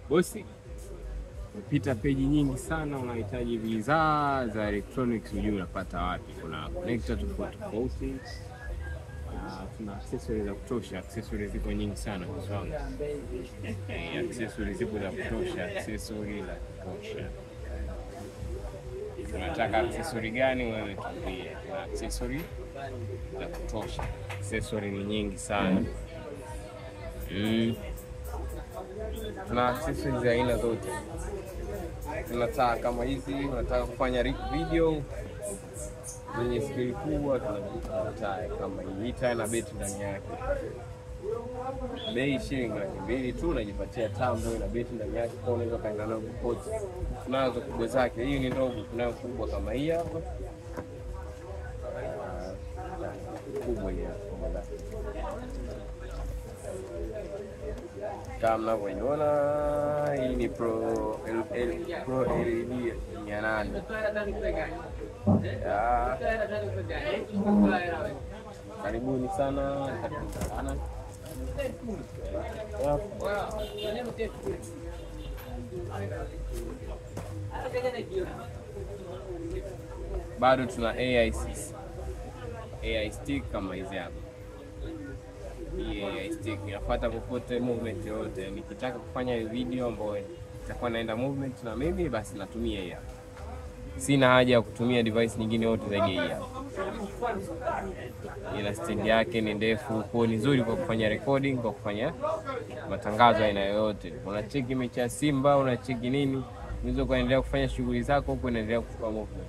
Bosi, upita peji nyingi sana, unahitaji bidhaa za electronics, unajua unapata wapi? Kuna connector tofauti, tuna accessories za kutosha. Accessories ziko nyingi sana kwa sababu accessories zipo za kutosha, accessories za kutosha. Unataka accessory gani wewe tuambie? Kuna accessory za kutosha. Accessory ni nyingi sana. Tuna accessories za aina zote. Tunataka kama hizi, unataka kufanya video yenye screen kubwa, tunataka kama hii taa na betri ndani yake. Bei shilingi 200 tu, unajipatia tambo na betri ndani yake, kwa unaweza kaenda nayo popote. Tunazo kubwa zake, hii ni ndogo, tunayo kubwa kama hii hapa. Kubwa hii hapa. Kama mnavyoiona, hii ni Pro LED 800. Karibuni sana. Bado tuna AI stick kama hizi hapa. Hii AI stick inafuata popote movement yote. Nikitaka kufanya video ambayo itakuwa naenda movement na mimi, basi natumia hii hapa. Sina haja ya kutumia device nyingine yote zaidi hii hapa. Ila stand yake ni ndefu, kwa ni nzuri kwa kufanya recording, kwa kufanya matangazo aina yoyote. Unacheki mechi ya Simba, unacheki nini, unaweza kuendelea kufanya shughuli zako huko, unaendelea kuchukua movement.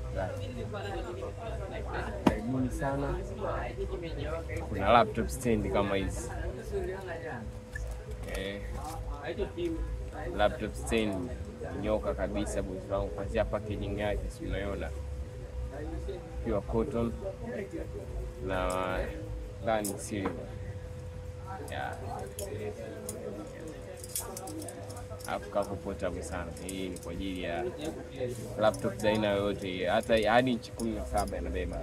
Karibuni sana. Kuna laptop stand kama hizi. Laptop stand nyoka kabisa bosi wangu, kuanzia packaging yake, si unaiona? Pure cotton na ndani silver. Hapo kapo portable sana. Hii ni kwa ajili ya laptop za aina yoyote, hata hadi inchi 17 inabeba.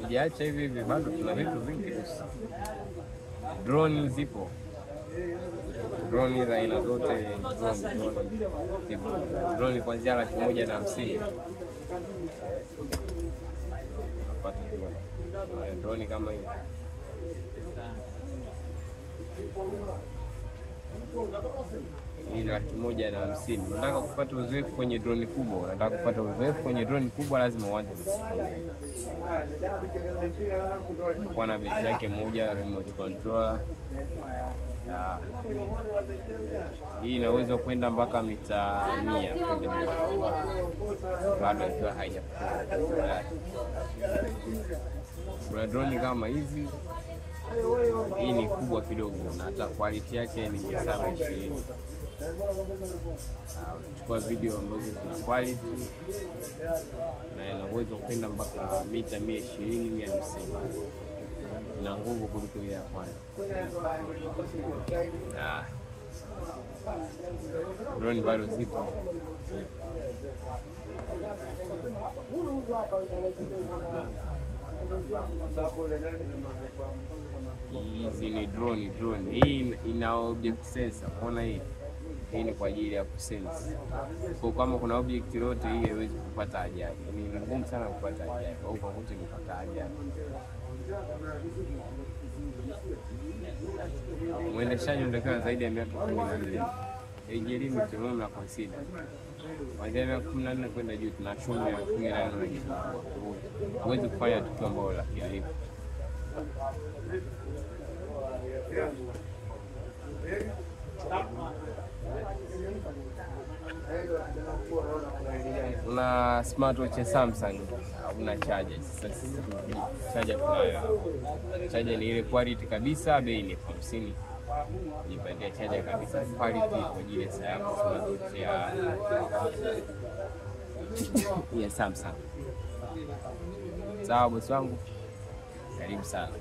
Tujiacha hivi bado tuna vitu vingi. Drone zipo. Drone za aina zote, drone kuanzia 150,000. Napata drone kama hii. Ni 150,000. Unataka kupata uzoefu kwenye drone kubwa, unataka kupata uzoefu kwenye drone kubwa, lazima uanze kwa na betri yake moja, remote control. Hii inaweza kwenda mpaka mita 100 bado ikiwa haijafika. Kuna drone kama hizi. Hii ni kubwa kidogo na hata quality yake ni sawa 20. Chukua video ambazo zina quality na inaweza kwenda mpaka mita 120, 150. Ina nguvu kuliko ile ya kwanza. Drone bado zipo. Hizi ni drone. Hii ina object sensor. Unaona hii? Hii ni kwa ajili ya kusense. Kwa kama kuna object yote, hii haiwezi kupata ajali. Ni ngumu sana kupata ajali. Au kwa mtu kupata ajali. Mwendeshaji ndio zaidi ya miaka 14. Age limit mna consider. Kuanzia miaka 14 kwenda juu tunashona ya 18 na kitu. Huwezi kufanya tukio ambalo la kihalifu. Una smartwatch ya Samsung, una charger. Sasa charger tunayo. Charger ni ile quality kabisa, bei ni 50. Nipatie charger kabisa quality kwa ajili ya smartwatch ya Samsung. Sawa bosi wangu. Karibu sana.